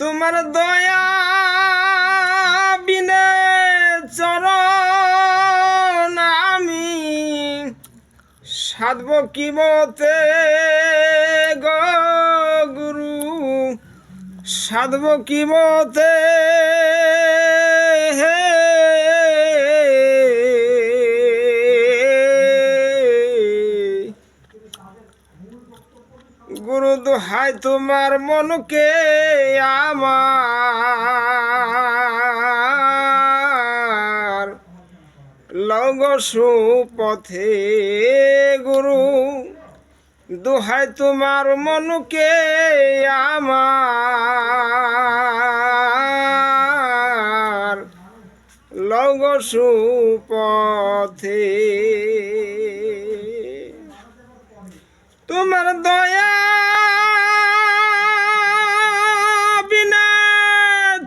তোমার দয়া বিনে চরণ আমি সাধব কি মতে গো গুরু, সাধব কি মতে হে গুরু দোহাই তোমার মনকে আমার লগ সুপথে গুরু দোহাই তোমার মনকে আমার লগ সুপথে। তোমার দয়া বিনা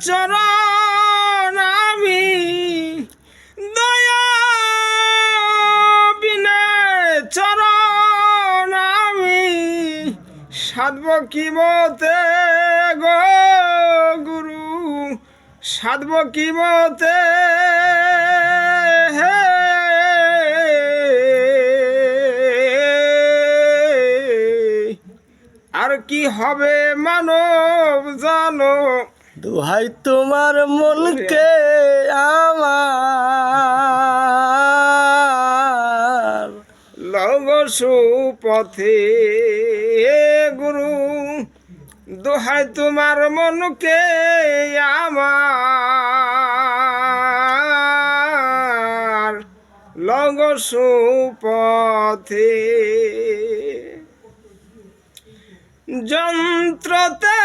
চরণ আমি, দয়া বিনা চরণ আমি সাধব কি মতে গো গুরু, সাধব কি মতে হে আর কি হবে মানব জানো, দোহাই তোমার মনকে আমার লগ সুপথে গুরু দোহাই তোমার মনকে আমার লগ সুপথে। যন্ত্রতে